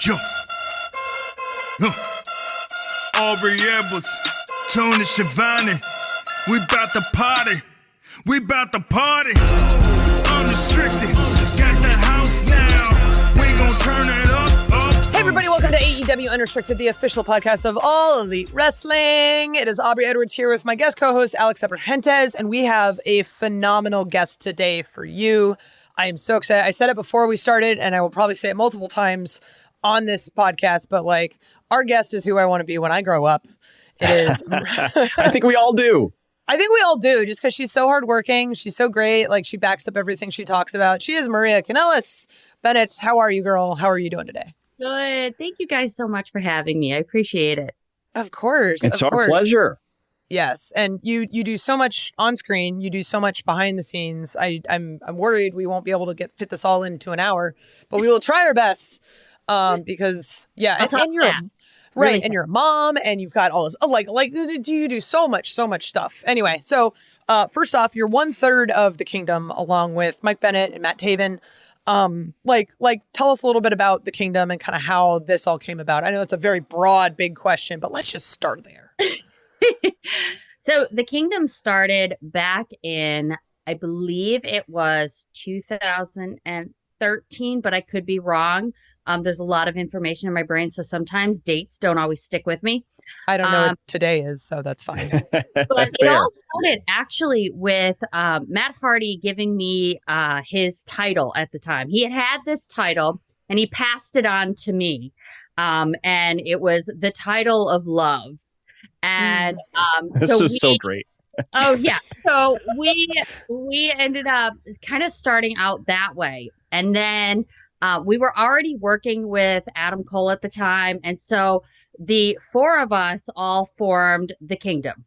Yo. Aubrey Edwards, Tony Schiavone. We bout to party. We bout to party. Unrestricted. Got the house now. We gon' turn it up. Hey everybody, welcome to AEW Unrestricted, the official podcast of All Elite Wrestling. It is Aubrey Edwards here with my guest co-host Alex Abrahantes, and we have a phenomenal guest today for you. I am so excited. I said it before we started, and I will probably say it multiple times on this podcast, but like, our guest is who I want to be when I grow up. It is. I think we all do. I think we all do, just because she's so hardworking. She's so great. Like, she backs up everything she talks about. She is Maria Kanellis-Bennett. How are you, girl? How are you doing today? Good. Thank you guys so much for having me. I appreciate it. Of course. It's our pleasure. Yes. And you do so much on screen. You do so much behind the scenes. I'm worried we won't be able to fit this all into an hour, but we will try our best. Because and you're right, really, and you're a mom, and you've got all this like you do so much stuff. Anyway, so first off, you're 1/3 of the Kingdom, along with Mike Bennett and Matt Taven. Tell us a little bit about the Kingdom and kind of how this all came about. I know it's a very broad, big question, but let's just start there. So the Kingdom started back in, I believe it was 2013, but I could be wrong. There's a lot of information in my brain, so sometimes dates don't always stick with me. I don't know what today is, so that's fine. But it all started actually with Matt Hardy giving me his title at the time. He had this title, and he passed it on to me. And it was the title of love. And this is so great. Oh, yeah. So we ended up kind of starting out that way. And then we were already working with Adam Cole at the time. And so the four of us all formed the Kingdom.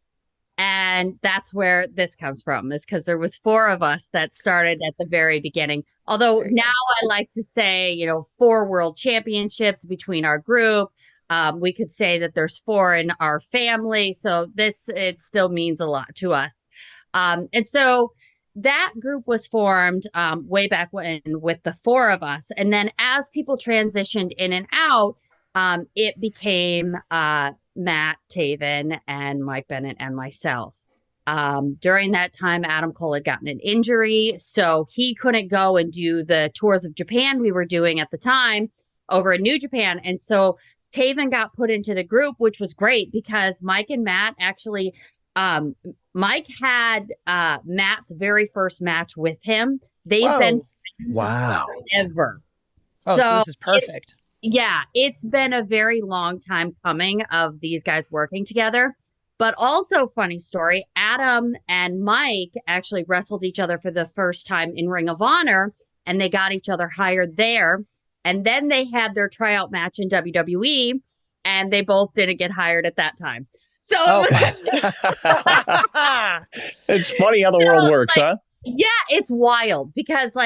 And that's where this comes from, is because there was four of us that started at the very beginning. Although now I like to say, 4 world championships between our group. We could say that there's 4 in our family. So it still means a lot to us. And so that group was formed way back when with the 4 of us. And then as people transitioned in and out, it became Matt, Taven, and Mike Bennett and myself. During that time, Adam Cole had gotten an injury, so he couldn't go and do the tours of Japan we were doing at the time over in New Japan. And so Taven got put into the group, which was great because Mike and Matt actually, Mike had Matt's very first match with him. They've been forever. Oh, so this is perfect. It's been a very long time coming of these guys working together. But also, funny story, Adam and Mike actually wrestled each other for the first time in Ring of Honor, and they got each other hired there. And then they had their tryout match in WWE, and they both didn't get hired at that time. So it's funny how the world works, huh? Yeah, it's wild because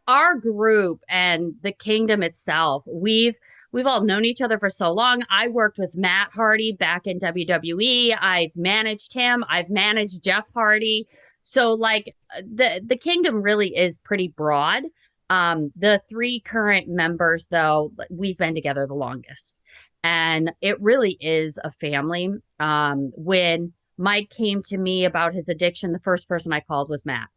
our group and the Kingdom itself, we've all known each other for so long. I worked with Matt Hardy back in WWE. I've managed him. I've managed Jeff Hardy. So the Kingdom really is pretty broad. The 3 current members, though, we've been together the longest. And it really is a family. When Mike came to me about his addiction, the first person I called was Matt.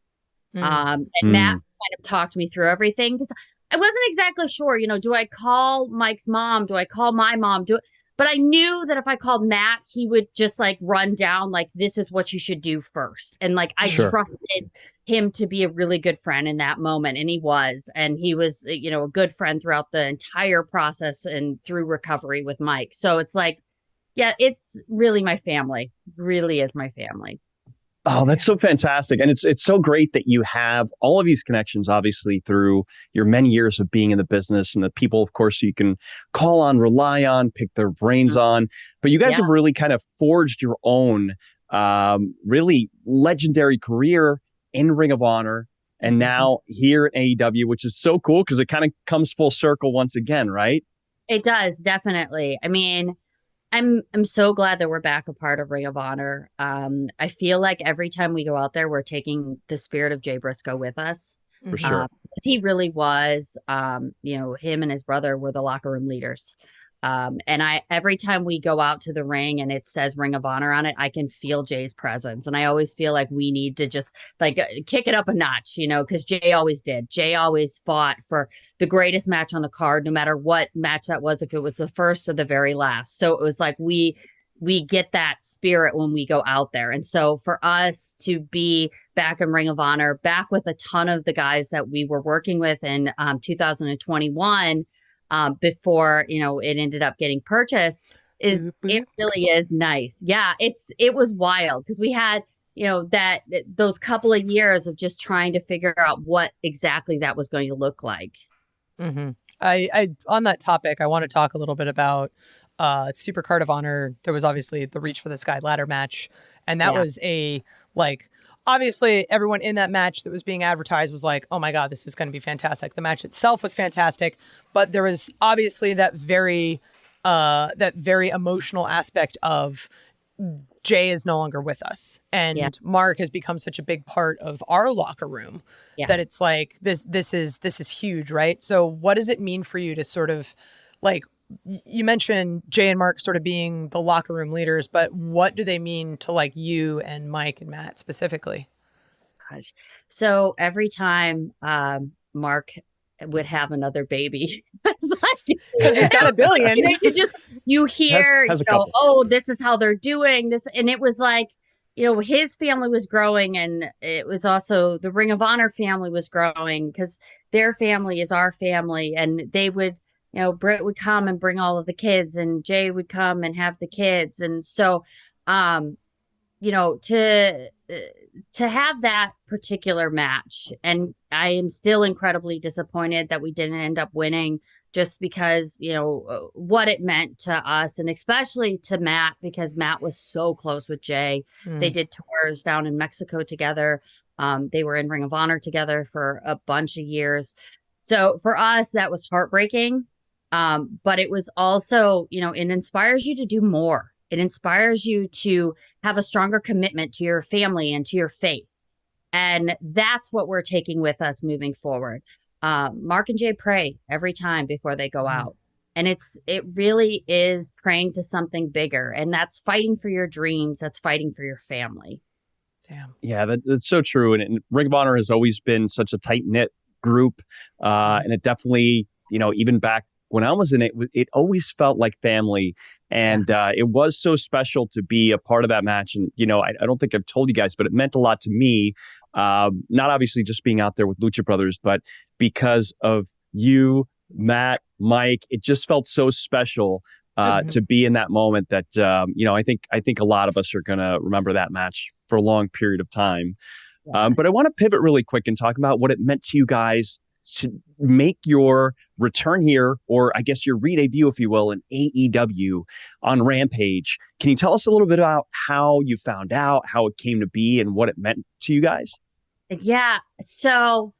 And Matt kind of talked me through everything because I wasn't exactly sure, do I call Mike's mom? Do I call my mom? But I knew that if I called Matt, he would just run down, this is what you should do first. And I trusted him to be a really good friend in that moment. And he was, a good friend throughout the entire process and through recovery with Mike. So it's it's really my family, really is my family. Oh, that's so fantastic. And it's so great that you have all of these connections, obviously, through your many years of being in the business and the people, of course, you can call on, rely on, pick their brains on. But you guys have really kind of forged your own really legendary career in Ring of Honor and now here at AEW, which is so cool because it kind of comes full circle once again, right? It does, definitely. I mean, I'm so glad that we're back a part of Ring of Honor. I feel like every time we go out there, we're taking the spirit of Jay Briscoe with us. For sure. 'Cause he really was, him and his brother were the locker room leaders. And every time we go out to the ring and it says Ring of Honor on it, I can feel Jay's presence. And I always feel like we need to just kick it up a notch, because Jay always did. Jay always fought for the greatest match on the card, no matter what match that was, if it was the first or the very last. So it was like we get that spirit when we go out there. And so for us to be back in Ring of Honor, back with a ton of the guys that we were working with in 2021, before it ended up getting purchased, it really is nice. Yeah, it was wild because we had those couple of years of just trying to figure out what exactly that was going to look like. Mm-hmm. I on that topic, I want to talk a little bit about Super Card of Honor. There was obviously the Reach for the Sky ladder match, and that was obviously everyone in that match that was being advertised was like, oh my God, this is going to be fantastic. The match itself was fantastic, but there was obviously that very emotional aspect of Jay is no longer with us. And Mark has become such a big part of our locker room that it's like, this is huge, right? So what does it mean for you to sort of you mentioned Jay and Mark sort of being the locker room leaders, but what do they mean to you and Mike and Matt specifically? Gosh. So every time Mark would have another baby, it's like, because he's got a billion. You hear, oh, this is how they're doing this. And it was like, his family was growing, and it was also the Ring of Honor family was growing because their family is our family. And they would, Britt would come and bring all of the kids, and Jay would come and have the kids. And so, to have that particular match, and I am still incredibly disappointed that we didn't end up winning, just because, what it meant to us, and especially to Matt, because Matt was so close with Jay. They did tours down in Mexico together. They were in Ring of Honor together for a bunch of years. So for us, that was heartbreaking. But it was also, it inspires you to do more. It inspires you to have a stronger commitment to your family and to your faith. And that's what we're taking with us moving forward. Mark and Jay pray every time before they go out. And it really is praying to something bigger. And that's fighting for your dreams. That's fighting for your family. Damn. Yeah, that's so true. And Ring of Honor has always been such a tight-knit group. And it definitely, even back when I was in it, it always felt like family. And it was so special to be a part of that match. And, I don't think I've told you guys, but it meant a lot to me. Not obviously just being out there with Lucha Brothers, but because of you, Matt, Mike, it just felt so special to be in that moment that, I think a lot of us are going to remember that match for a long period of time. But I want to pivot really quick and talk about what it meant to you guys to make your return here, or I guess your re-debut, if you will, in AEW on Rampage. Can you tell us a little bit about how you found out, how it came to be, and what it meant to you guys? Yeah. So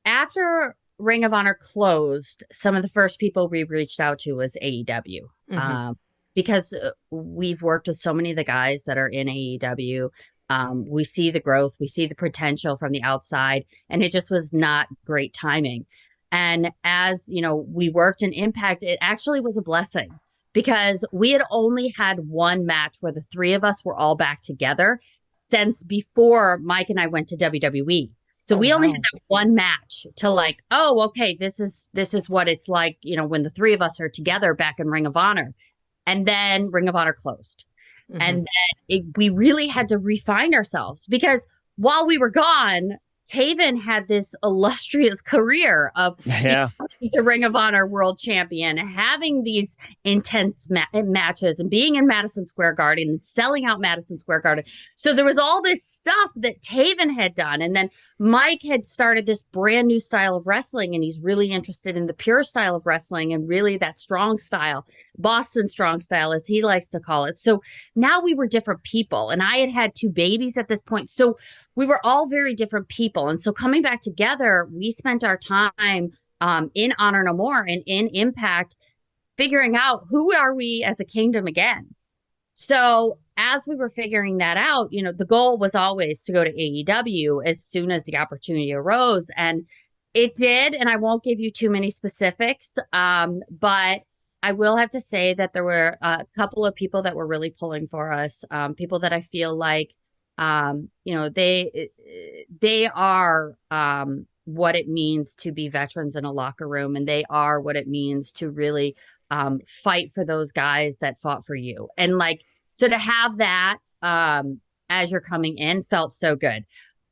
after Ring of Honor closed, some of the first people we reached out to was AEW. Because we've worked with so many of the guys that are in AEW. We see the growth, we see the potential from the outside, and it just was not great timing. And as we worked in Impact, it actually was a blessing because we had only had one match where the three of us were all back together since before Mike and I went to WWE. So we only had that one match to this is what it's like, when the three of us are together back in Ring of Honor. And then Ring of Honor closed. And then we really had to refine ourselves because while we were gone, Taven had this illustrious career of becoming the Ring of Honor World Champion, having these intense matches and being in Madison Square Garden and selling out Madison Square Garden. So there was all this stuff that Taven had done. And then Mike had started this brand new style of wrestling, and he's really interested in the pure style of wrestling and really that strong style, Boston strong style, as he likes to call it. So now we were different people, and I had two babies at this point. So we were all very different people. And so coming back together, we spent our time in Honor No More and in Impact, figuring out who are we as a kingdom again. So as we were figuring that out, the goal was always to go to AEW as soon as the opportunity arose. And it did. And I won't give you too many specifics. But I will have to say that there were a couple of people that were really pulling for us. People that I feel like, they are what it means to be veterans in a locker room. And they are what it means to really fight for those guys that fought for you. And so to have that as you're coming in felt so good.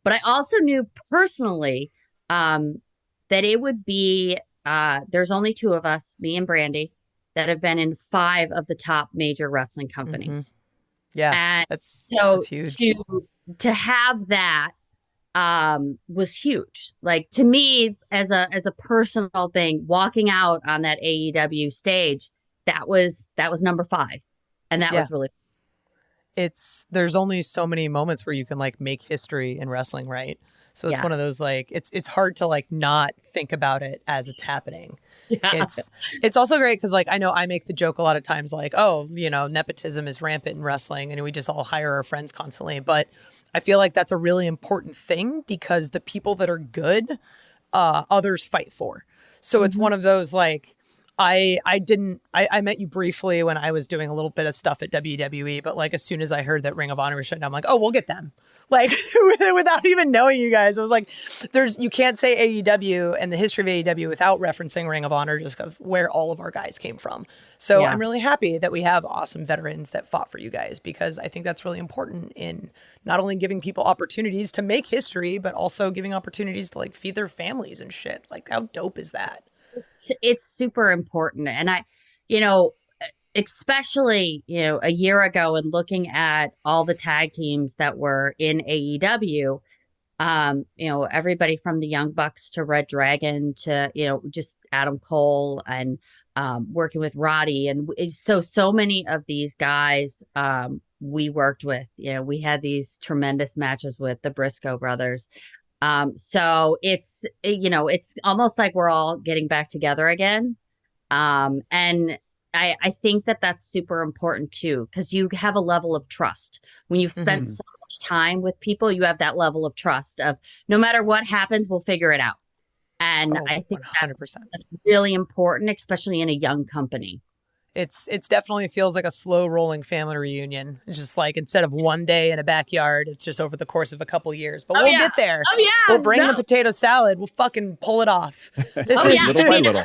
But I also knew personally that it would be, there's only two of us, me and Brandy, that have been in 5 of the top major wrestling companies. Yeah, and that's huge. To have that was huge. To me, as a personal thing, walking out on that AEW stage, that was number 5, and that was really. There's only so many moments where you can make history in wrestling, right? So it's one of those it's hard to not think about it as it's happening. Yeah. It's also great because I know I make the joke a lot of times nepotism is rampant in wrestling and we just all hire our friends constantly. But I feel like that's a really important thing because the people that are good, others fight for. So it's one of those I met you briefly when I was doing a little bit of stuff at WWE, but as soon as I heard that Ring of Honor was shut down, I'm like, oh, we'll get them. Without even knowing you guys, I was like, you can't say AEW and the history of AEW without referencing Ring of Honor, just of where all of our guys came from. So I'm really happy that we have awesome veterans that fought for you guys, because I think that's really important in not only giving people opportunities to make history, but also giving opportunities to feed their families and shit. How dope is that? It's super important. And especially, a year ago and looking at all the tag teams that were in AEW, everybody from the Young Bucks to Red Dragon to, just Adam Cole and working with Roddy. And so many of these guys we worked with, we had these tremendous matches with the Briscoe brothers. So it's almost like we're all getting back together again. And I think that that's super important too, because you have a level of trust when you've spent so much time with people. You have that level of trust of no matter what happens, we'll figure it out. And I think 100%. That's really important, especially in a young company. It's definitely feels like a slow rolling family reunion. It's just instead of one day in a backyard, it's just over the course of a couple years. But we'll get there. Oh yeah, we'll bring the potato salad. We'll fucking pull it off. This is little by little.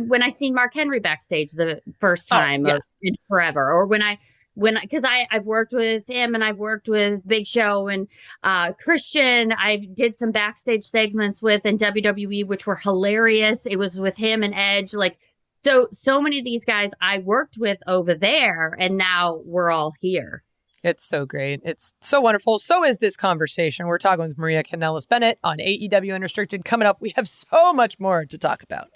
When I seen Mark Henry backstage the first time in forever, or because I've worked with him and I've worked with Big Show and Christian. I did some backstage segments with in WWE, which were hilarious. It was with him and Edge, So many of these guys I worked with over there, and now we're all here. It's so great. It's so wonderful. So is this conversation. We're talking with Maria Kanellis-Bennett on AEW Unrestricted. Coming up, we have so much more to talk about.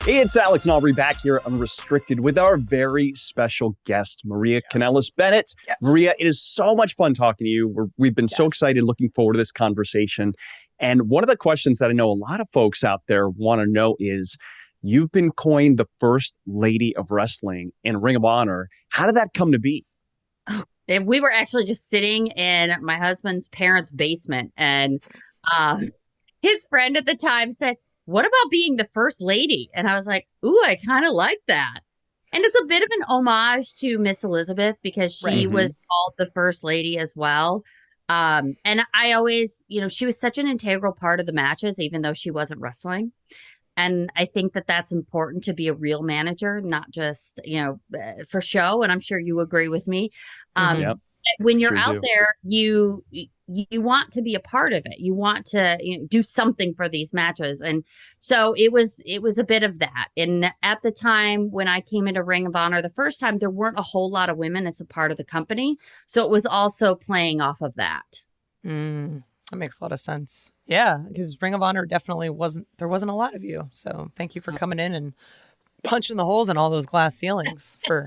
Hey, it's Alex and Aubrey back here Unrestricted with our very special guest, Maria Kanellis-Bennett. Yes. Maria, it is so much fun talking to you. We've been so excited, looking forward to this conversation. And one of the questions that I know a lot of folks out there want to know is, you've been coined the first lady of wrestling in Ring of Honor. How did that come to be? And we were actually just sitting in my husband's parents' basement, and his friend at the time said, "What about being the first lady?" And I was like, "Ooh, I kind of like that." And it's a bit of an homage to Miss Elizabeth, because she was called the first lady as well. And I always, she was such an integral part of the matches, even though she wasn't wrestling. And I think that that's important to be a real manager, not just, for show. And I'm sure you agree with me. When you're out there, you want to be a part of it. You want to do something for these matches. And so it was a bit of that. And at the time when I came into Ring of Honor the first time, there weren't a whole lot of women as a part of the company. So it was also playing off of that. That makes a lot of sense. Yeah, because Ring of Honor definitely wasn't a lot of you. So thank you for coming in and punching the holes in all those glass ceilings for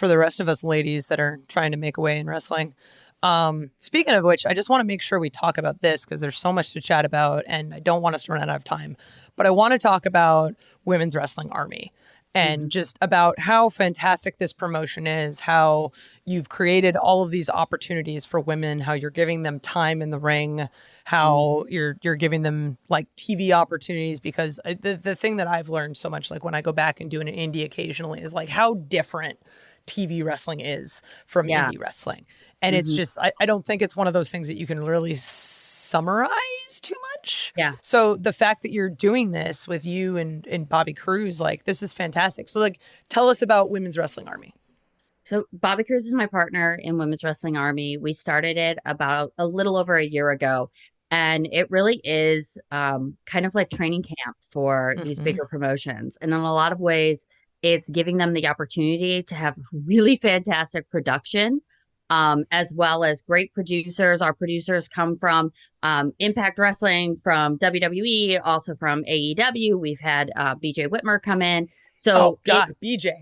the rest of us ladies that are trying to make a way in wrestling. Speaking of which, I just want to make sure we talk about this, because there's so much to chat about and I don't want us to run out of time. But I want to talk about Women's Wrestling Army. and just about how fantastic this promotion is, how you've created all of these opportunities for women, how you're giving them time in the ring, how you're giving them like TV opportunities. Because the thing that I've learned so much, like when I go back and do an indie occasionally, is like how different TV wrestling is from indie wrestling. And it's just, I don't think it's one of those things that you can really summarize too much. Yeah. So the fact that you're doing this with you and Bobby Cruz, like, this is fantastic. So like, tell us about Women's Wrestling Army. So Bobby Cruz is my partner in Women's Wrestling Army. We started it about a little over a year ago. And it really is kind of like training camp for these bigger promotions. And in a lot of ways, it's giving them the opportunity to have really fantastic production, as well as great producers. Our producers come from Impact Wrestling, from WWE, also from AEW. We've had BJ Whitmer come in. So, oh God, BJ.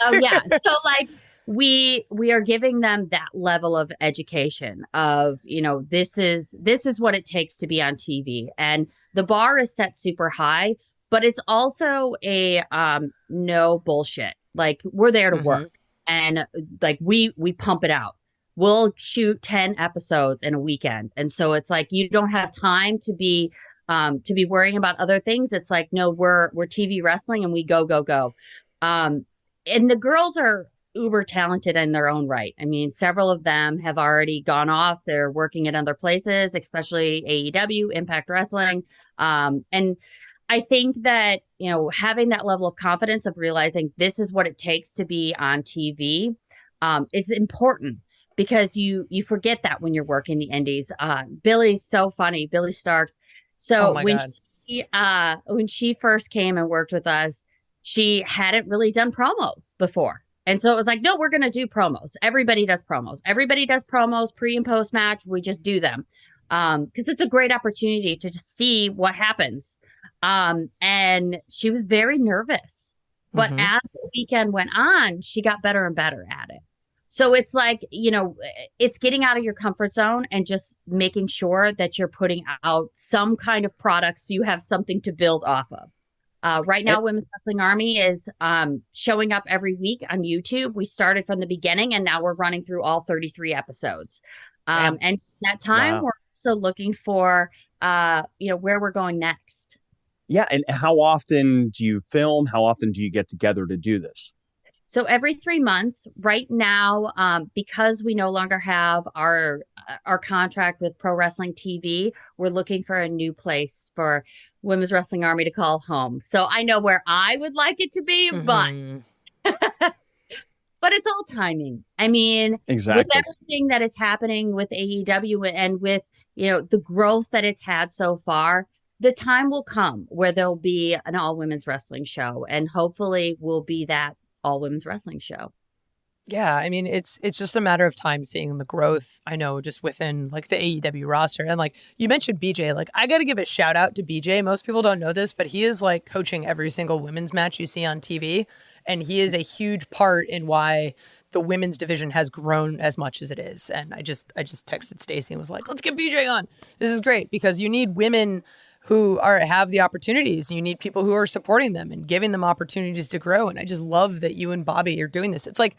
Oh yeah. So like we are giving them that level of education of, you know, this is what it takes to be on TV, and the bar is set super high. But it's also a no bullshit. Like, we're there to work, and like we pump it out. We'll shoot 10 episodes in a weekend, and so it's like you don't have time to be worrying about other things. It's like, no, we're TV wrestling, and we go. And the girls are uber talented in their own right. I mean, several of them have already gone off. They're working at other places, especially AEW, Impact Wrestling, and I think that, you know, having that level of confidence of realizing this is what it takes to be on TV is important, because you forget that when you're working the indies. Billy's so funny, Billy Starks. So when she first came and worked with us, she hadn't really done promos before. And so it was like, no, we're going to do promos. Everybody does promos. Everybody does promos pre and post match. We just do them because it's a great opportunity to just see what happens. And she was very nervous, but as the weekend went on, she got better and better at it. So it's like, you know, it's getting out of your comfort zone and just making sure that you're putting out some kind of product so you have something to build off of. Right now, Women's Wrestling Army is showing up every week on YouTube. We started from the beginning, and now we're running through all 33 episodes. And in that time, we're also looking for, you know, where we're going next. Yeah. And how often do you film? How often do you get together to do this? So every 3 months right now, because we no longer have our contract with Pro Wrestling TV, we're looking for a new place for Women's Wrestling Army to call home. So I know where I would like it to be, but it's all timing. I mean, exactly. With everything that is happening with AEW and with, you know, the growth that it's had so far, the time will come where there'll be an all women's wrestling show, and hopefully we'll be that all women's wrestling show. Yeah, I mean, it's just a matter of time seeing the growth, I know, just within like the AEW roster. And like you mentioned BJ, like I got to give a shout out to BJ. Most people don't know this, but he is like coaching every single women's match you see on TV. And he is a huge part in why the women's division has grown as much as it is. And I just texted Stacey and was like, let's get BJ on. This is great, because you need women who have the opportunities. You need people who are supporting them and giving them opportunities to grow. And I just love that you and Bobby are doing this. It's like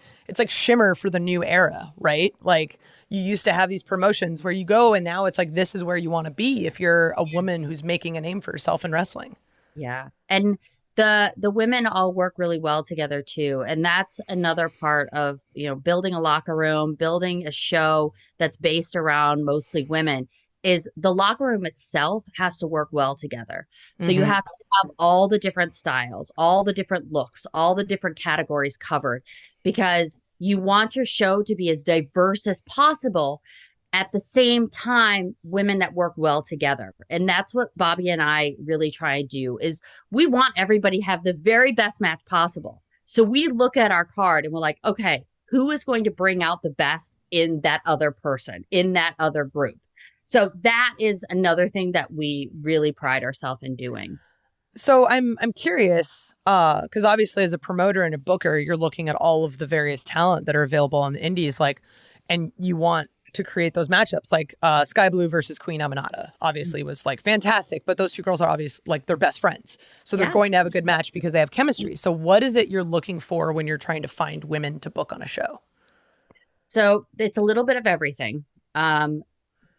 Shimmer for the new era, right? Like you used to have these promotions where you go, and now it's like, this is where you want to be if you're a woman who's making a name for herself in wrestling. Yeah. And the women all work really well together too. And that's another part of, you know, building a locker room, building a show that's based around mostly women, is the locker room itself has to work well together. So you have to have all the different styles, all the different looks, all the different categories covered, because you want your show to be as diverse as possible. At the same time, women that work well together. And that's what Bobby and I really try to do, is we want everybody to have the very best match possible. So we look at our card and we're like, okay, who is going to bring out the best in that other person, in that other group? So that is another thing that we really pride ourselves in doing. So I'm curious, because obviously as a promoter and a booker, you're looking at all of the various talent that are available on the indies, like, and you want to create those matchups. Like Sky Blue versus Queen Aminata obviously was like fantastic, but those two girls are obviously like they're best friends. So they're going to have a good match because they have chemistry. So what is it you're looking for when you're trying to find women to book on a show? So it's a little bit of everything.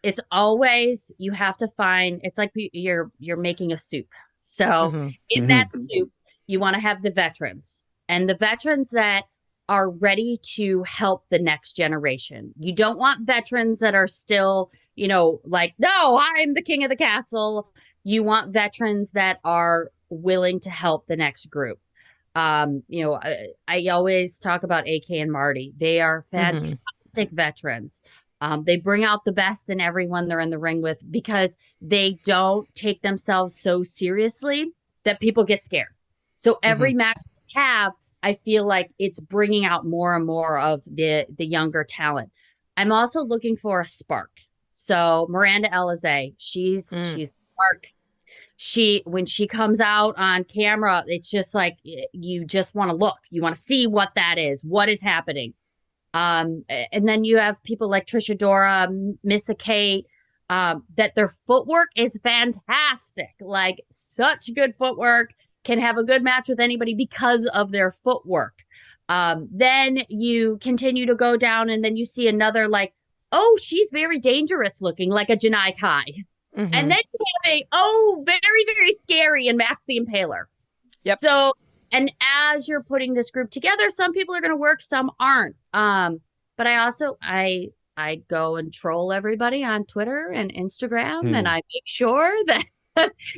It's always, you have to find, it's like you're making a soup. So in that soup, you want to have the veterans, and the veterans that are ready to help the next generation. You don't want veterans that are still, like, no, I'm the king of the castle. You want veterans that are willing to help the next group. I always talk about AK and Marty. They are fantastic veterans. They bring out the best in everyone they're in the ring with because they don't take themselves so seriously that people get scared. So every match they have, I feel like it's bringing out more and more of the younger talent. I'm also looking for a spark. So Miranda Alizé, she's spark. When she comes out on camera, it's just like you just want to look. You want to see what that is, what is happening. And then you have people like Trisha Dora, Missa Kate, that their footwork is fantastic. Like such good footwork. Can have a good match with anybody because of their footwork. Then you continue to go down and then you see another like, oh, she's very dangerous looking, like a Janai Kai. And then you have very, very scary and Max the Impaler. Yep. So, and as you're putting this group together, some people are going to work, some aren't. But I also, I go and troll everybody on Twitter and Instagram and I make sure that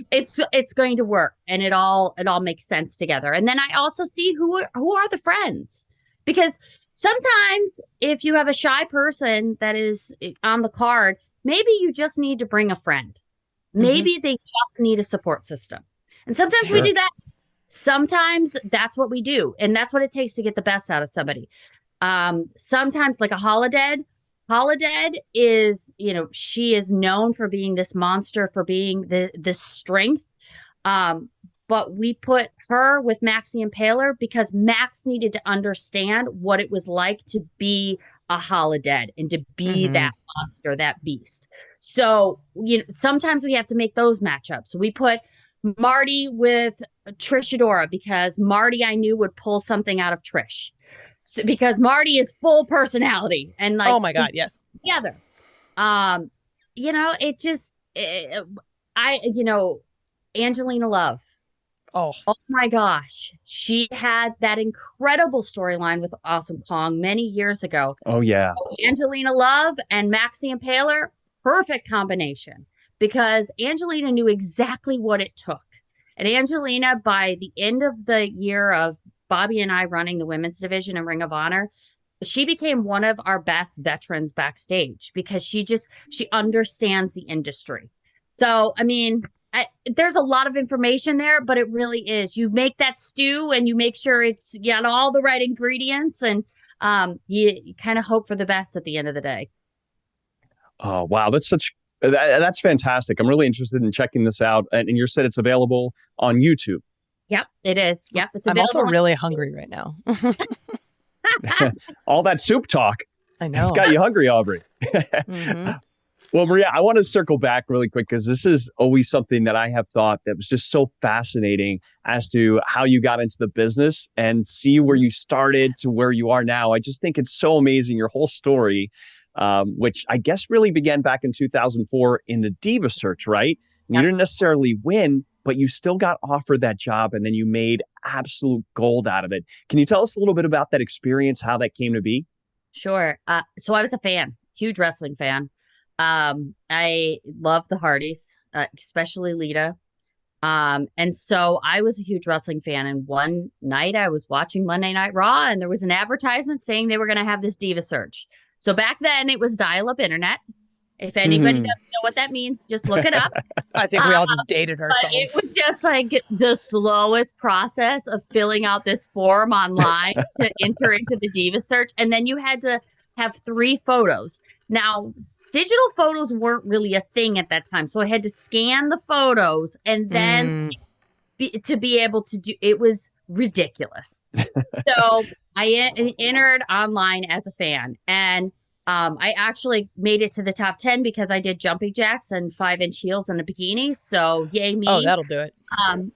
it's going to work and it all makes sense together. And then I also see who are the friends, because sometimes if you have a shy person that is on the card, maybe you just need to bring a friend. Maybe they just need a support system. And sometimes we do that. Sometimes that's what we do. And that's what it takes to get the best out of somebody. Sometimes like a Holodead is, she is known for being this monster, for being this strength. But we put her with Max the Impaler because Max needed to understand what it was like to be a Holodead and to be that monster, that beast. So, sometimes we have to make those matchups. We put Marty with Trish Adora because Marty, I knew, would pull something out of Trish. So, because Marty is full personality and like, oh my God, yes. Together. Angelina Love. Oh my gosh. She had that incredible storyline with Awesome Kong many years ago. Oh yeah. So Angelina Love and Max the Impaler, perfect combination because Angelina knew exactly what it took. And Angelina, by the end of the year of Bobby and I running the women's division in Ring of Honor, she became one of our best veterans backstage because she understands the industry. So, I mean, there's a lot of information there, but it really is. You make that stew and you make sure it's got all the right ingredients and you kind of hope for the best at the end of the day. Oh, wow. That's fantastic. I'm really interested in checking this out. And you said it's available on YouTube. Yep, it is. Yep, it's available. I'm also really hungry right now. All that soup talk. I know. It's got you hungry, Aubrey. Well, Maria, I want to circle back really quick because this is always something that I have thought that was just so fascinating as to how you got into the business and see where you started to where you are now. I just think it's so amazing, your whole story, which I guess really began back in 2004 in the Diva search, right? Yep. You didn't necessarily win, but you still got offered that job and then you made absolute gold out of it. Can you tell us a little bit about that experience, how that came to be? Sure. So I was a fan, huge wrestling fan. I love the Hardys, especially Lita. And so I was a huge wrestling fan. And one night I was watching Monday Night Raw and there was an advertisement saying they were going to have this Diva search. So back then it was dial-up internet. If anybody doesn't know what that means, just look it up. I think we all just dated ourselves. But it was just like the slowest process of filling out this form online to enter into the Diva search. And then you had to have 3 photos. Now, digital photos weren't really a thing at that time. So I had to scan the photos and then to be able to do it was ridiculous. So I entered online as a fan and I actually made it to the top 10 because I did jumping jacks and 5-inch heels and a bikini. So yay me. Oh, that'll do it.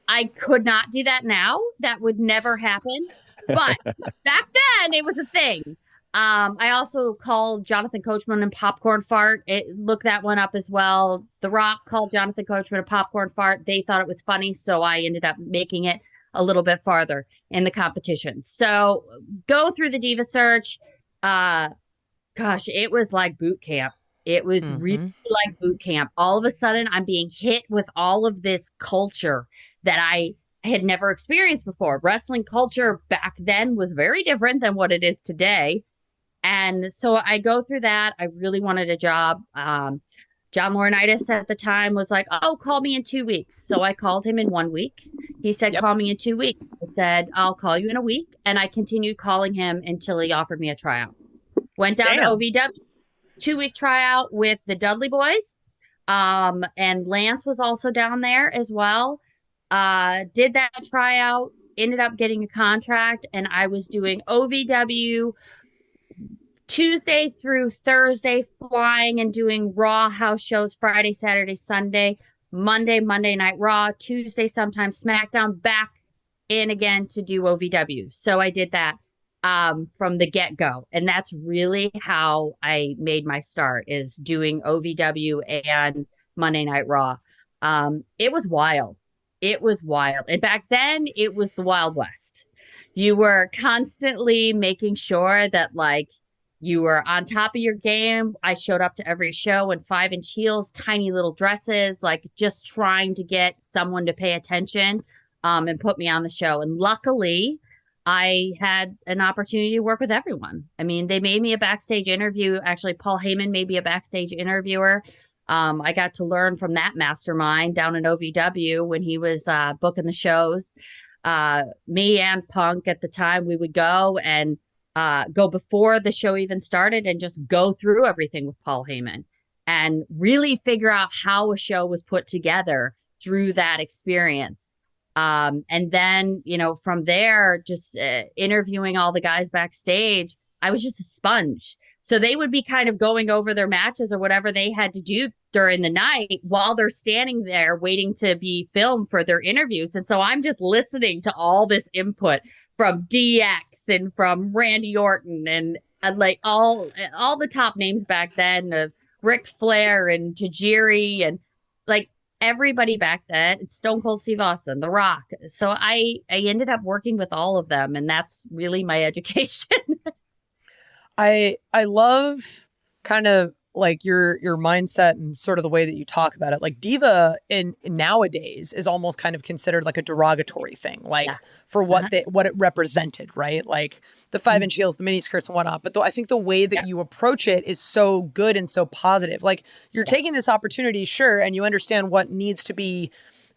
I could not do that now. That would never happen. But back then it was a thing. I also called Jonathan Coachman and Popcorn Fart. Look that one up as well. The Rock called Jonathan Coachman and Popcorn Fart. They thought it was funny, so I ended up making it a little bit farther in the competition. So go through the Diva search. Gosh, it was like boot camp. It was really like boot camp. All of a sudden, I'm being hit with all of this culture that I had never experienced before. Wrestling culture back then was very different than what it is today. And so I go through that. I really wanted a job. John Laurinaitis at the time was like, oh, call me in 2 weeks. So I called him in 1 week. He said, call me in 2 weeks. I said, I'll call you in a week. And I continued calling him until he offered me a tryout. Went down to OVW, 2-week tryout with the Dudley Boys. And Lance was also down there as well. Did that tryout, ended up getting a contract, and I was doing OVW Tuesday through Thursday, flying and doing Raw house shows Friday, Saturday, Sunday, Monday Night Raw, Tuesday, sometimes SmackDown, back in again to do OVW. So I did that from the get-go. And that's really how I made my start, is doing OVW and Monday Night Raw. It was wild. It was wild. And back then, it was the Wild West. You were constantly making sure that, like, you were on top of your game. I showed up to every show in 5-inch heels, tiny little dresses, like just trying to get someone to pay attention and put me on the show. And luckily, I had an opportunity to work with everyone. I mean, they made me a backstage interview. Actually, Paul Heyman made me a backstage interviewer. I got to learn from that mastermind down in OVW when he was booking the shows. Me and Punk at the time, we would go and go before the show even started and just go through everything with Paul Heyman and really figure out how a show was put together through that experience. And then, you know, from there, just interviewing all the guys backstage, I was just a sponge. So they would be kind of going over their matches or whatever they had to do during the night while they're standing there waiting to be filmed for their interviews. And so I'm just listening to all this input from DX and from Randy Orton and like all the top names back then of Ric Flair and Tajiri and like everybody back then, Stone Cold Steve Austin, The Rock. So I ended up working with all of them, and that's really my education. I love kind of like your mindset and sort of the way that you talk about it. Like diva in nowadays is almost kind of considered like a derogatory thing, like for what what it represented, right? Like the 5-inch heels, the mini skirts and whatnot. But I think the way that you approach it is so good and so positive. Like you're taking this opportunity, sure, and you understand what needs to be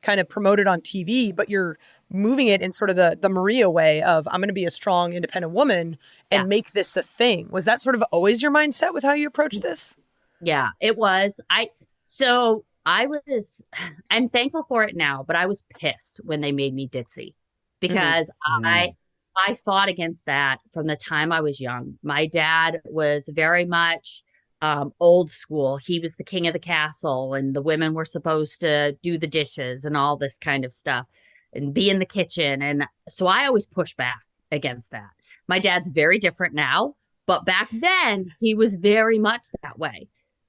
kind of promoted on TV, but you're moving it in sort of the Maria way of I'm going to be a strong, independent woman and make this a thing. Was that sort of always your mindset with how you approach this? Yeah, it was. I'm thankful for it now, but I was pissed when they made me ditzy because I fought against that from the time I was young. My dad was very much old school. He was the king of the castle and the women were supposed to do the dishes and all this kind of stuff and be in the kitchen. And so I always push back against that. My dad's very different now, but back then he was very much that way.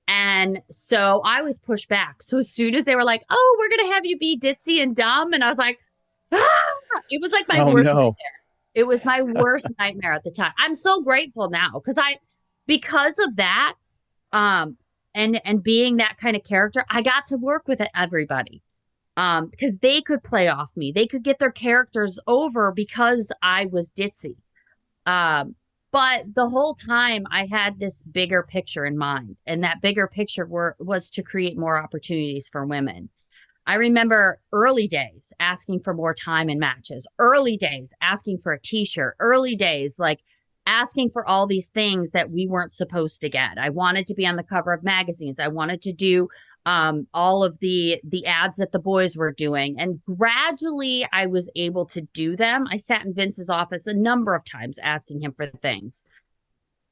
And so I was pushed back. So as soon as they were like, oh, we're going to have you be ditzy and dumb. And I was like, it was like my worst nightmare. It was my worst nightmare at the time. I'm so grateful now because of that and being that kind of character, I got to work with everybody because they could play off me. They could get their characters over because I was ditzy. But the whole time I had this bigger picture in mind, and that bigger picture was to create more opportunities for women. I remember early days asking for more time in matches, early days asking for a t-shirt, early days, like asking for all these things that we weren't supposed to get. I wanted to be on the cover of magazines. I wanted to do all of the ads that the boys were doing. And gradually I was able to do them. I sat in Vince's office a number of times asking him for things.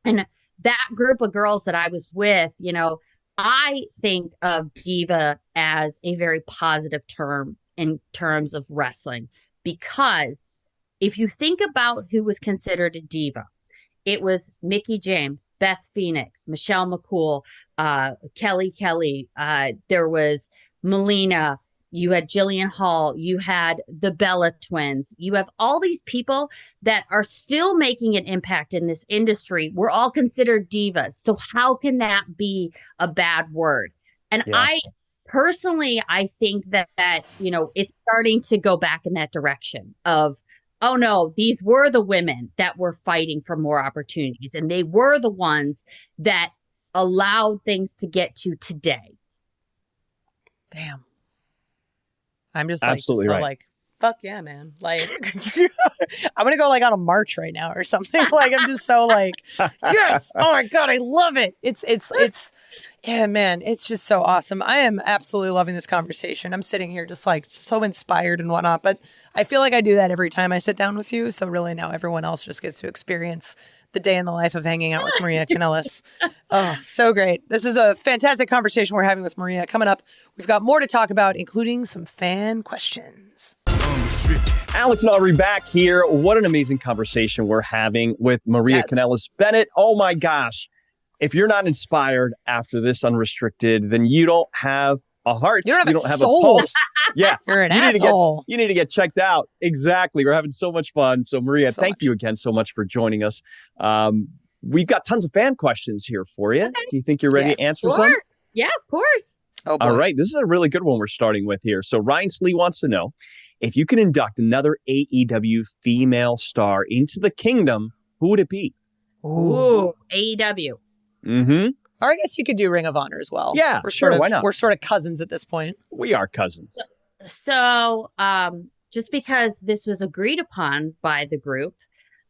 And that group of girls that I was with, you know, I think of diva as a very positive term in terms of wrestling, because if you think about who was considered a diva, it was Mickie James, Beth Phoenix, Michelle McCool, Kelly Kelly. There was Melina. You had Jillian Hall. You had the Bella twins. You have all these people that are still making an impact in this industry. We're all considered divas. So how can that be a bad word? And I personally, I think that, you know, it's starting to go back in that direction of, oh no, these were the women that were fighting for more opportunities. And they were the ones that allowed things to get to today. Damn. I'm just absolutely so right. Fuck yeah, man. Like, I'm going to go like on a march right now or something. Like, I'm just so like, yes. Oh my God. I love it. It's, yeah, man. It's just so awesome. I am absolutely loving this conversation. I'm sitting here just like so inspired and whatnot, but I feel like I do that every time I sit down with you. So really now everyone else just gets to experience the day in the life of hanging out with Maria Kanellis. Oh, so great. This is a fantastic conversation we're having with Maria. Coming up, we've got more to talk about, including some fan questions. Alex and Aubrey back here. What an amazing conversation we're having with Maria Kanellis-Bennett. Oh my gosh. If you're not inspired after this Unrestricted, then you don't have a heart. You don't have a soul. A pulse. Yeah. You're an asshole. You need to get checked out. Exactly. We're having so much fun. So Maria, thank you again so much for joining us. We've got tons of fan questions here for you. Okay. Do you think you're ready to answer some? Yeah, of course. Oh, all right. This is a really good one we're starting with here. So Ryan Slee wants to know, if you can induct another AEW female star into the kingdom, who would it be? Ooh, AEW. Mm-hmm. Or I guess you could do Ring of Honor as well. Yeah, why not? We're sort of cousins at this point. We are cousins. So just because this was agreed upon by the group,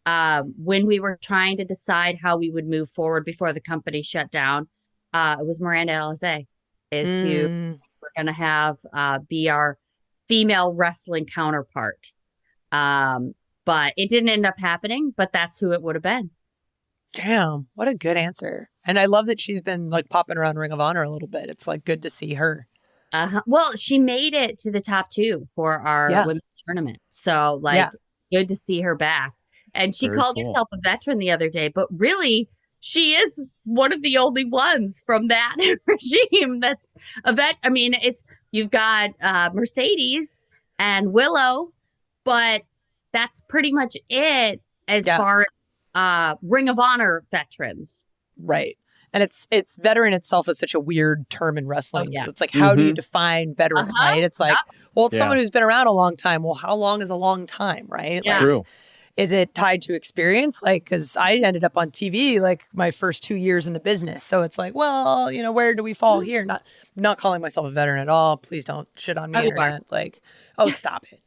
when we were trying to decide how we would move forward before the company shut down, it was Miranda Alizé is who we're going to have be our female wrestling counterpart. But it didn't end up happening, but that's who it would have been. Damn, what a good answer. And I love that she's been like popping around Ring of Honor a little bit. It's like good to see her. Well, she made it to the top 2 for our women's tournament. So like good to see her back. And she called herself a veteran the other day, but really she is one of the only ones from that regime that's a vet. I mean, you've got Mercedes and Willow, but that's pretty much it as far as Ring of Honor veterans. Right. And it's veteran itself is such a weird term in wrestling. It's like, how do you define veteran, right? It's like, well, it's someone who's been around a long time. Well, how long is a long time, right? Yeah. Like, True. Is it tied to experience? Like, because I ended up on TV like my first 2 years in the business. So it's like, well, you know, where do we fall here? Not calling myself a veteran at all. Please don't shit on me, internet. Like, oh, stop it.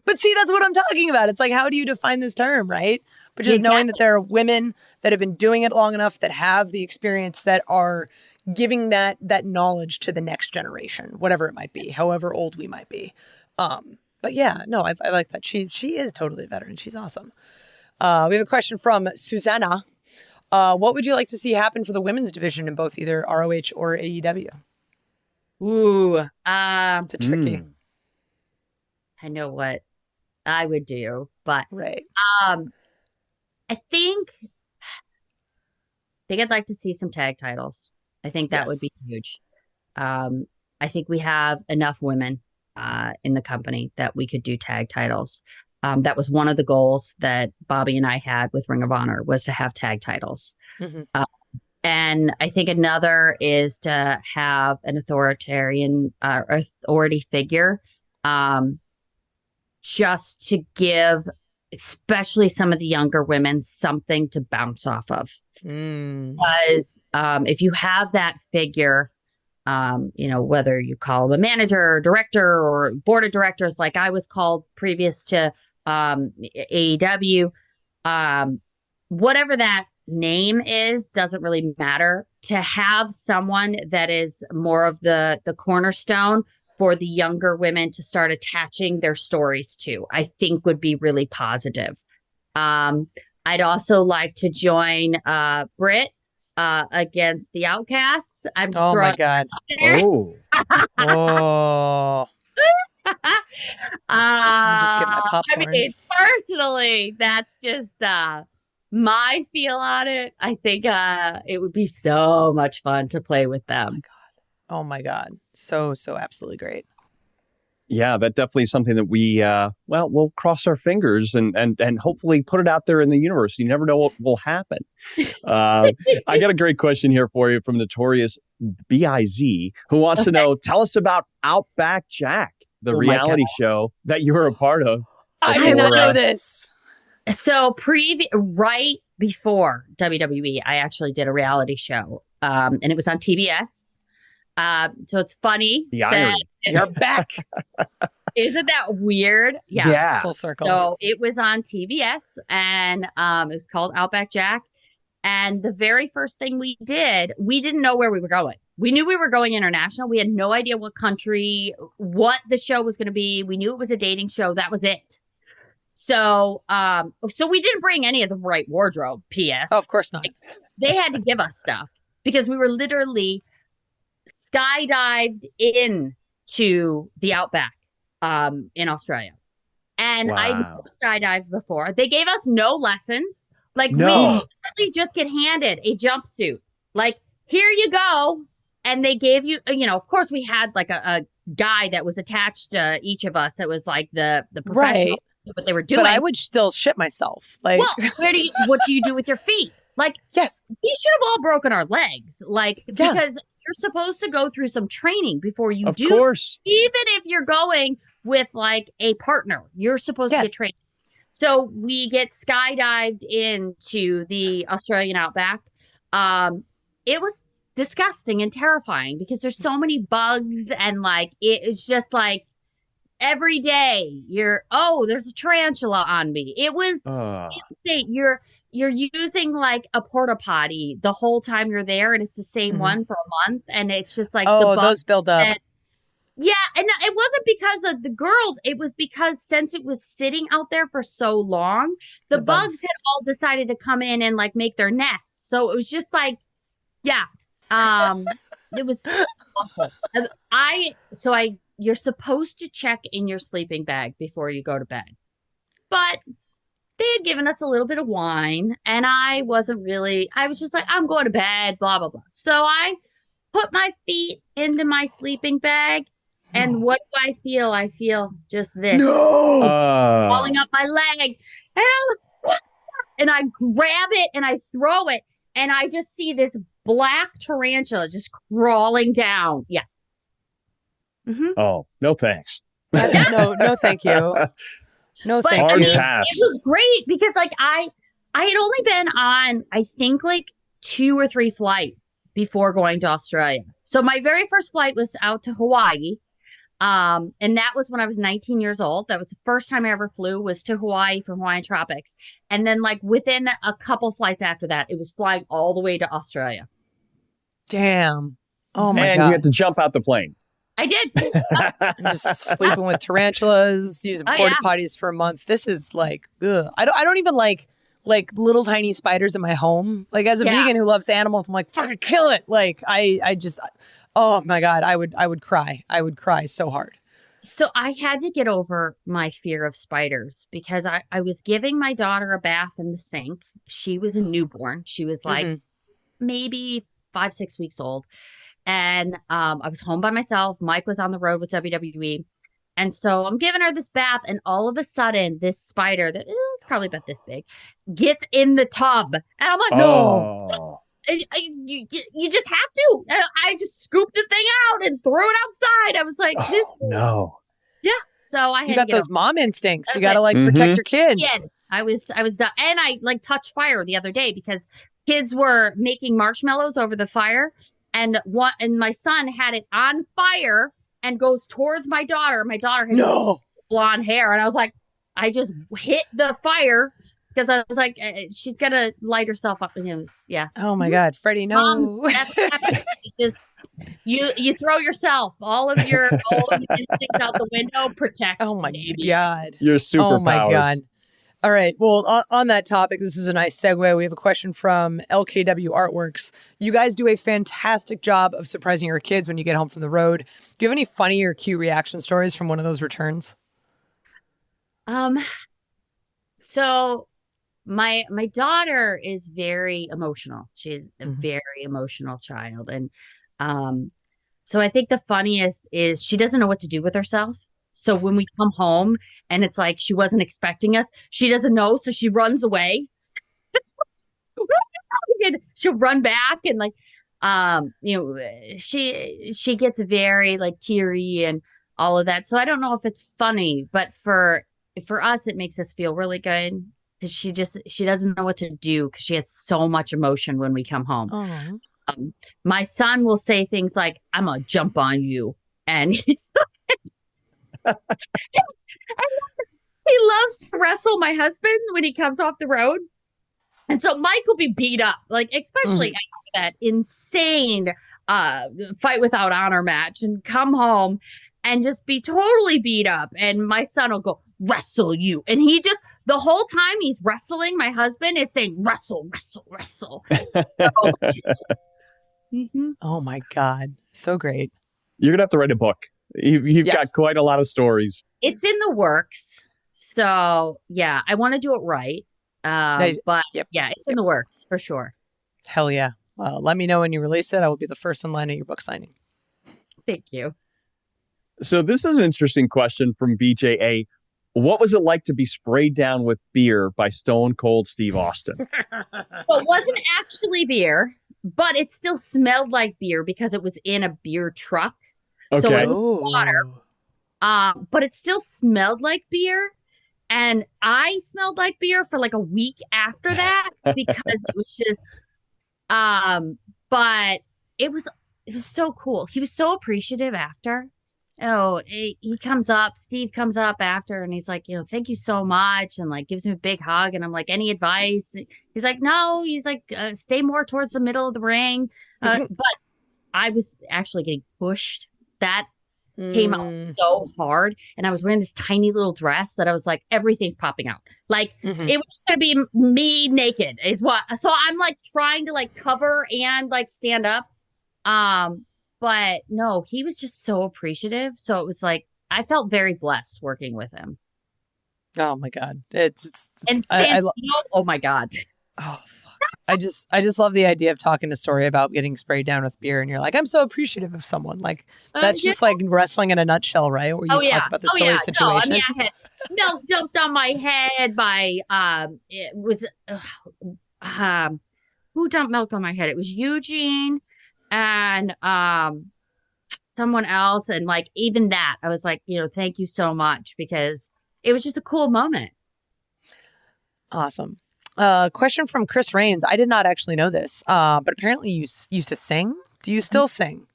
But see, that's what I'm talking about. It's like, how do you define this term, right? But just knowing that there are women that have been doing it long enough, that have the experience, that are giving that knowledge to the next generation, whatever it might be, however old we might be. But yeah, no, I like that. She is totally a veteran. She's awesome. We have a question from Susanna. What would you like to see happen for the women's division in both either ROH or AEW? Ooh, It's a tricky. I know what I would do, but right. I think I'd like to see some tag titles. I think that would be huge. I think we have enough women in the company that we could do tag titles. That was one of the goals that Bobby and I had with Ring of Honor, was to have tag titles. Mm-hmm. And I think another is to have an authority figure, just to give, especially some of the younger women, something to bounce off of. Because if you have that figure, you know, whether you call them a manager or director or board of directors, like I was called previous to AEW, whatever that name is, doesn't really matter. To have someone that is more of the cornerstone for the younger women to start attaching their stories to, I think would be really positive. I'd also like to join Britt against the Outcasts. I'm just Oh throwing my God. Oh, Oh. just get my I popcorn. mean, personally, that's just my feel on it. I think it would be so much fun to play with them. Oh my God. So absolutely great. yeah, that definitely is something that we, we'll cross our fingers and hopefully put it out there in the universe. You never know what will happen. I got a great question here for you from Notorious Biz, who wants to know, tell us about Outback Jack, the reality show that you were a part of. I did not know this. So right before WWE, I actually did a reality show, and it was on TBS. So it's funny The that irony. You're back. isn't that weird? Yeah. Full circle. So it was on TBS, and it was called Outback Jack. And the very first thing we did, we didn't know where we were going. We knew we were going international. We had no idea what country, what the show was going to be. We knew it was a dating show. That was it. So, so we didn't bring any of the right wardrobe. P.S. Oh, of course not. They had to give us stuff because we were literally skydived into the Outback in Australia. And Wow. I never skydived before. They gave us no lessons. Like No. we literally just get handed a jumpsuit. Like, here you go. And they gave you, of course we had like a guy that was attached to each of us that was like the professional, what they were doing. But I would still shit myself. Like, well, what do you do with your feet? Like, yes. we should have all broken our legs. Like, because you're supposed to go through some training before you do. Of course. Even if you're going with like a partner, you're supposed to get trained. So we get skydived into the Australian Outback. It was disgusting and terrifying because there's so many bugs and like it's just like every day there's a tarantula on me. It was insane. You're using like a porta potty the whole time you're there, and it's the same one for a month, and it's just like the bugs those build up. Yeah, and it wasn't because of the girls. It was because since it was sitting out there for so long, the bugs had all decided to come in and like make their nests. So it was just like, it was awful. You're supposed to check in your sleeping bag before you go to bed. But they had given us a little bit of wine, and I was just like, I'm going to bed, blah, blah, blah. So I put my feet into my sleeping bag. And what do I feel? I feel just this falling up my leg. And I grab it and I throw it. And I just see this black tarantula just crawling down. Yeah. Mm-hmm. Oh, no thanks. No, thank you. No, thank you. Pass. It was great because like I had only been on, I think like 2 or 3 flights before going to Australia. So my very first flight was out to Hawaii. And that was when I was 19 years old. That was the first time I ever flew, was to Hawaii from Hawaiian Tropics. And then like within a couple flights after that, it was flying all the way to Australia. Damn. Oh my God. And you had to jump out the plane. I did. I'm just sleeping with tarantulas, using porta potties for a month. This is like, ugh. I don't even like little tiny spiders in my home. Like as a vegan who loves animals, I'm like, fucking kill it. Like I just, oh my God, I would cry. I would cry so hard. So I had to get over my fear of spiders because I was giving my daughter a bath in the sink. She was a newborn. She was like maybe 5-6 weeks old. And I was home by myself. Mike was on the road with WWE. And so I'm giving her this bath, and all of a sudden, this spider that is probably about this big gets in the tub. And I'm like, no. You just have to. And I just scooped the thing out and threw it outside. I was like, no. Yeah. So I had you got to get those mom instincts. You like, got to like protect your kid. I was done. And I like touched fire the other day because kids were making marshmallows over the fire, and my son had it on fire and goes towards my daughter. My daughter has blonde hair, and I was like, I just hit the fire. Because I was like, she's gonna light herself up, and it was, Oh my God, Freddie, no! Just you throw yourself, all of your instincts out the window. Protect. Oh my baby. God, your superpowers. Oh my God. All right. Well, on that topic, this is a nice segue. We have a question from LKW Artworks. You guys do a fantastic job of surprising your kids when you get home from the road. Do you have any funny or cute reaction stories from one of those returns? So my daughter is very emotional. She's a very emotional child. And so I think the funniest is she doesn't know what to do with herself. So when we come home and it's like she wasn't expecting us, she doesn't know, so she runs away. And she'll run back and like she gets very like teary and all of that. So I don't know if it's funny, but for us it makes us feel really good because she doesn't know what to do because she has so much emotion when we come home. My son will say things like, "I'm gonna jump on you," and and he loves to wrestle my husband when he comes off the road. And so Mike will be beat up, like especially after that insane fight without honor match, and come home and just be totally beat up. And my son will go, "Wrestle you." And he just, the whole time he's wrestling, my husband is saying, "Wrestle, wrestle, wrestle." Oh my God. So great. You're going to have to write a book. You've got quite a lot of stories. It's in the works. So, yeah, I want to do it right. But yeah, it's in the works for sure. Hell yeah. Let me know when you release it. I will be the first in line at your book signing. Thank you. So this is an interesting question from BJA. What was it like to be sprayed down with beer by Stone Cold Steve Austin? Well, it wasn't actually beer, but it still smelled like beer because it was in a beer truck. Okay. So it was water, but it still smelled like beer. And I smelled like beer for like a week after that because it was just, but it was so cool. He was so appreciative after. He comes up, Steve comes up after, and he's like, "Thank you so much," and like gives me a big hug. And I'm like, "Any advice?" He's like, "No." He's like, "Stay more towards the middle of the ring." But I was actually getting pushed. That came out so hard, and I was wearing this tiny little dress that I was like, everything's popping out. Like it was gonna be me naked is what. So I'm like trying to like cover and like stand up. But no, he was just so appreciative. So it was like I felt very blessed working with him. Oh my God. It's and oh my God. Oh, I just love the idea of talking a story about getting sprayed down with beer, and you're like, I'm so appreciative of someone. Like that's just like wrestling in a nutshell, right? Where you talk about the silly situation. No, I mean, milk dumped on my head by it was who dumped milk on my head? It was Eugene and someone else, and like even that, I was like, thank you so much because it was just a cool moment. Awesome. Question from Chris Rains. I did not actually know this, but apparently you used to sing. Do you still sing?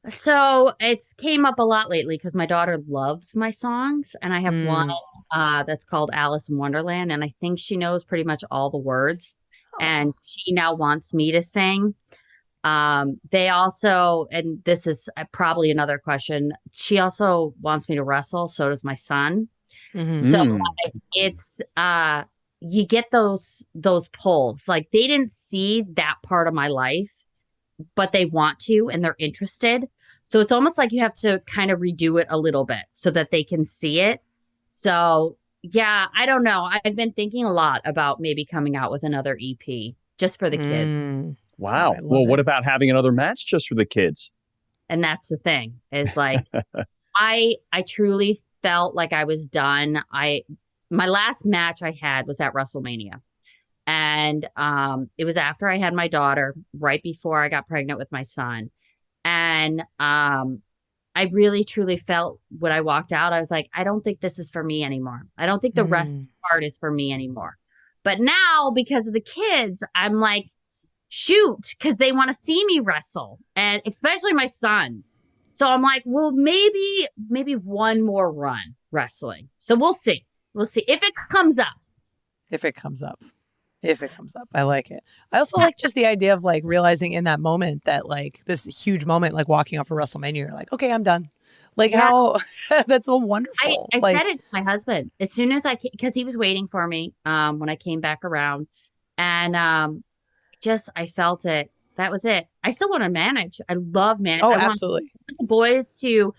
So it's came up a lot lately because my daughter loves my songs, and I have one that's called Alice in Wonderland, and I think she knows pretty much all the words, and she now wants me to sing. They also, and this is probably another question, she also wants me to wrestle. So does my son. So it's you get those pulls. Like they didn't see that part of my life, but they want to, and they're interested. So it's almost like you have to kind of redo it a little bit so that they can see it. So yeah, I don't know. I've been thinking a lot about maybe coming out with another EP just for the kids. Wow. Well, what about having another match just for the kids? And that's the thing is like, I truly felt like I was done. My last match I had was at WrestleMania, and it was after I had my daughter, right before I got pregnant with my son. And I really truly felt when I walked out, I was like, I don't think this is for me anymore. I don't think the wrestling part is for me anymore. But now because of the kids, I'm like, shoot, because they want to see me wrestle, and especially my son. So I'm like, well, maybe one more run wrestling. So we'll see. We'll see if it comes up. If it comes up. I like it. I also like just the idea of like realizing in that moment that like this huge moment, like walking off of WrestleMania, you're like, okay, I'm done. Like how that's so wonderful. I said it to my husband as soon as because he was waiting for me when I came back around, and I felt it. That was it. I still want to manage. I love managing. Oh, absolutely. I want the boys to,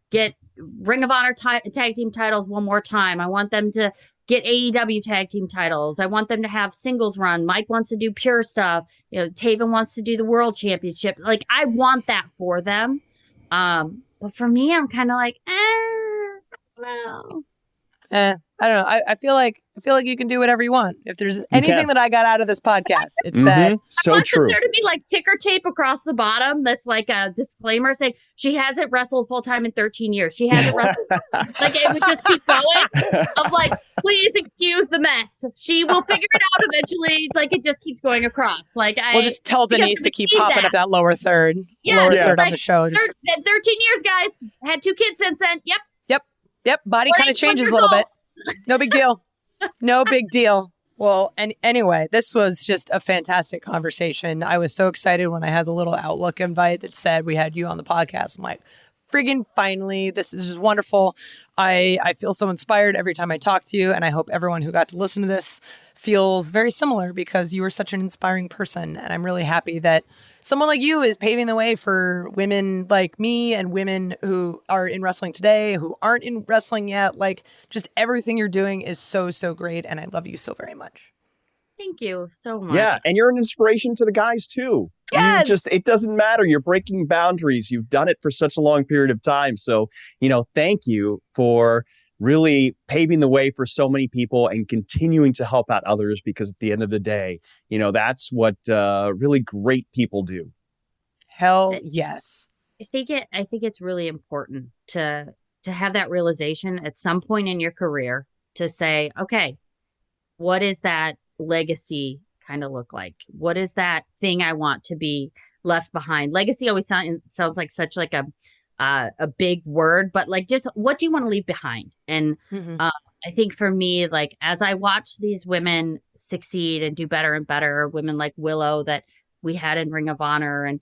get Ring of Honor tag team titles one more time. I want them to get AEW tag team titles. I want them to have singles run. Mike wants to do pure stuff. Taven wants to do the world championship. Like, I want that for them. But for me, I'm kind of like, I don't know. I don't know. I feel like you can do whatever you want. If there's anything that I got out of this podcast, it's that. So true. There to be like ticker tape across the bottom that's like a disclaimer saying she hasn't wrestled full time in 13 years. She hasn't wrestled. Like, it would just keep going. Of like, please excuse the mess. She will figure it out eventually. Like, it just keeps going across. Like, we'll just tell Denise to keep popping up that lower third. Lower third on the show. 13 years, guys. Had 2 kids since then. Yep. Body kind of changes a little bit. No big deal. No big deal. Well, and anyway, this was just a fantastic conversation. I was so excited when I had the little Outlook invite that said we had you on the podcast. I'm like, friggin' finally, this is just wonderful. I feel so inspired every time I talk to you, and I hope everyone who got to listen to this feels very similar because you were such an inspiring person. And I'm really happy that someone like you is paving the way for women like me and women who are in wrestling today, who aren't in wrestling yet. Like, just everything you're doing is so, so great. And I love you so very much. Thank you so much. Yeah. And you're an inspiration to the guys too. Yes. It doesn't matter. You're breaking boundaries. You've done it for such a long period of time. So, thank you for really paving the way for so many people and continuing to help out others, because at the end of the day, that's what really great people do. Hell yes. I think it's really important to have that realization at some point in your career to say, okay, what is that legacy kind of look like? What is that thing I want to be left behind? Legacy always sounds like such like a big word, but like, just what do you want to leave behind? And I think for me, like, as I watch these women succeed and do better and better, women like Willow that we had in Ring of Honor, and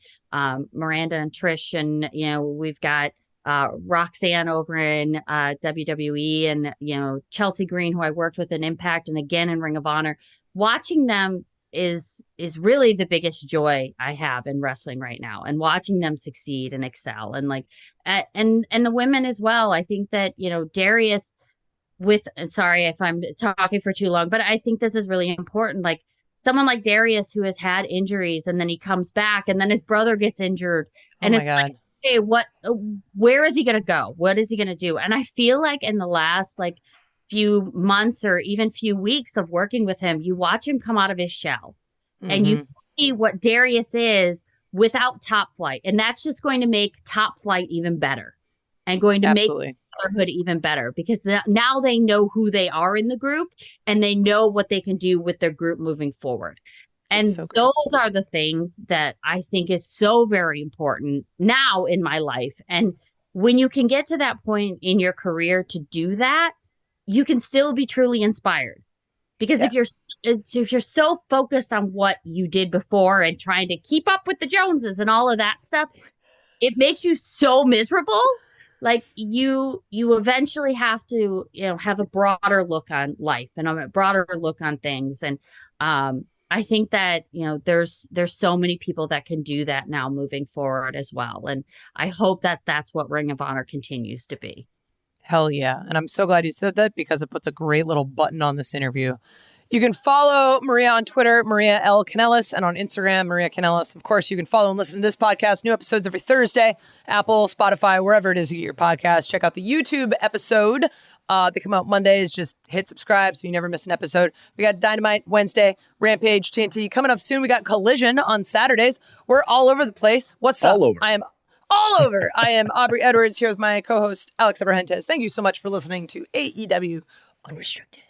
Miranda and Trish, and we've got Roxanne over in WWE, and Chelsea Green, who I worked with in Impact and again in Ring of Honor. Watching them is really the biggest joy I have in wrestling right now, and watching them succeed and excel, and like and the women as well. I think that Darius, sorry if I'm talking for too long, but I think this is really important. Like, someone like Darius, who has had injuries, and then he comes back, and then his brother gets injured, and it's like, hey, where is he going to go? What is he going to do? And I feel like in the last few months or even few weeks of working with him, you watch him come out of his shell, and you see what Darius is without Top Flight. And that's just going to make Top Flight even better, and going to make Brotherhood even better, because now they know who they are in the group, and they know what they can do with their group moving forward. And those are the things that I think is so very important now in my life. And when you can get to that point in your career to do that, you can still be truly inspired. Because if you're so focused on what you did before and trying to keep up with the Joneses and all of that stuff, it makes you so miserable. Like, you eventually have to, have a broader look on life and a broader look on things. And I think that, there's so many people that can do that now moving forward as well. And I hope that that's what Ring of Honor continues to be. Hell yeah. And I'm so glad you said that, because it puts a great little button on this interview. You can follow Maria on Twitter, Maria L. Kanellis, and on Instagram, Maria Kanellis. Of course, you can follow and listen to this podcast. New episodes every Thursday, Apple, Spotify, wherever it is you get your podcast. Check out the YouTube episode. They come out Mondays. Just hit subscribe so you never miss an episode. We got Dynamite Wednesday, Rampage, TNT coming up soon. We got Collision on Saturdays. We're all over the place. What's up? All over. I am all over. I am Aubrey Edwards here with my co-host, Alex Abrahantes. Thank you so much for listening to AEW Unrestricted.